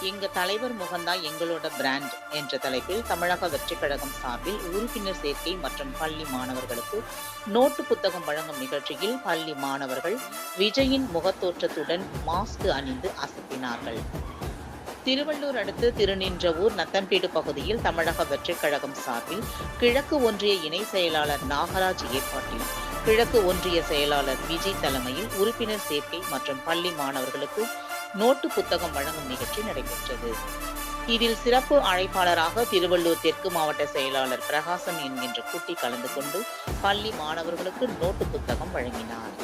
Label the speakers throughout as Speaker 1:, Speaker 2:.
Speaker 1: எங்க தலைவர் முகம்தான் எங்களோட பிராண்ட் என்ற தலைப்பில் தமிழக வெற்றிக் கழகம் சார்பில் உறுப்பினர் சேர்க்கை மற்றும் பள்ளி மாணவர்களுக்கு நோட்டு புத்தகம் வழங்கும் நிகழ்ச்சியில் பள்ளி மாணவர்கள் விஜயின் முகத்தோற்றத்துடன் மாஸ்க் அணிந்து அசத்தினார்கள். திருவள்ளூர் அடுத்து திருநின்றவூர் நத்தம்பேடு பகுதியில் தமிழக வெற்றிக் கழகம் சார்பில் கிழக்கு ஒன்றிய இணை செயலாளர் நாகராஜ் ஏற்பாட்டில் கிழக்கு ஒன்றிய செயலாளர் விஜய் தலைமையில் உறுப்பினர் சேர்க்கை மற்றும் பள்ளி மாணவர்களுக்கு நோட்டு புத்தகம் வழங்கும் நிகழ்ச்சி நடைபெற்றது. இதில் சிறப்பு அழைப்பாளராக திருவள்ளூர் தெற்கு மாவட்ட செயலாளர் பிரகாசம் என்கின்ற குட்டி கலந்து கொண்டு பள்ளி மாணவர்களுக்கு நோட்டு புத்தகம் வழங்கினார்.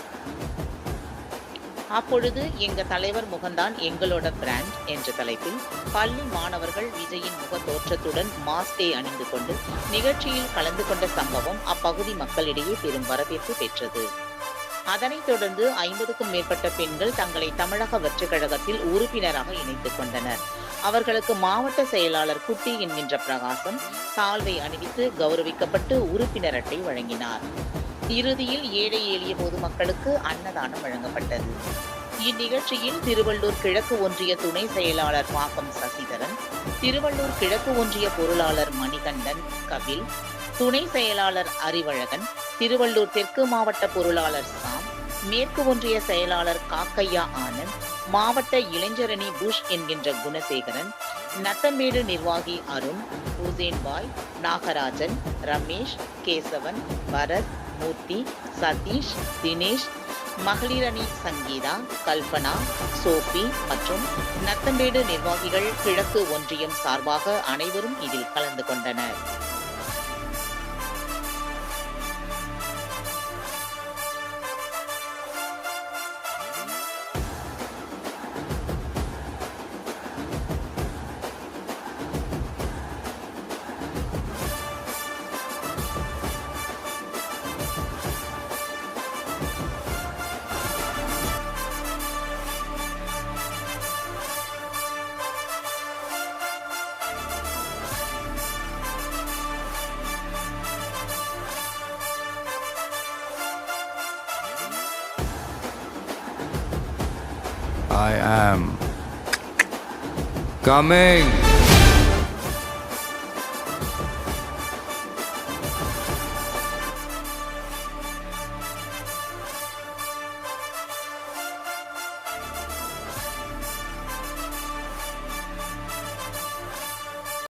Speaker 1: அப்பொழுது எங்க தலைவர் முகம்தான் எங்களோட பிராண்ட் என்ற தலைப்பில் பள்ளி மாணவர்கள் விஜயின் முக தோற்றத்துடன் மாஸ்கை அணிந்து கொண்டு நிகழ்ச்சியில் கலந்து கொண்ட சம்பவம் அப்பகுதி மக்களிடையே பெரும் வரவேற்பு பெற்றது. அதனைத் தொடர்ந்து 50க்கும் மேற்பட்ட பெண்கள் தங்களை தமிழக வெற்றிக் கழகத்தில் உறுப்பினராக இணைத்துக் கொண்டனர். அவர்களுக்கு மாவட்ட செயலாளர் குட்டி என்கின்ற பிரகாசம் சால்வை அணிவித்து கௌரவிக்கப்பட்டு உறுப்பினர் அட்டை வழங்கினார். இறுதியில் ஏழை எளிய பொதுமக்களுக்கு அன்னதானம் வழங்கப்பட்டது. இந்நிகழ்ச்சியில் திருவள்ளூர் கிழக்கு ஒன்றிய துணை செயலாளர் பாக்கம் சசிதரன், திருவள்ளூர் கிழக்கு ஒன்றிய பொருளாளர் மணிகண்டன் கபில், துணை செயலாளர் அறிவழகன், திருவள்ளூர் தெற்கு மாவட்ட பொருளாளர் சாம், மேற்கு ஒன்றிய செயலாளர் காக்கையா ஆனந்த், மாவட்ட இளைஞரணி புஷ் என்கின்ற குணசேகரன், நத்தம்பேடு நிர்வாகி அருண், ஹுசேன்பாய், நாகராஜன், ரமேஷ், கேசவன், பரத், மூர்த்தி, சதீஷ், தினேஷ், மகளிரணி சங்கீதா, கல்பனா, சோபி மற்றும் நத்தம்பேடு நிர்வாகிகள் கிழக்கு ஒன்றியம் சார்பாக அனைவரும் இதில் கலந்து கொண்டனர்.
Speaker 2: I am coming.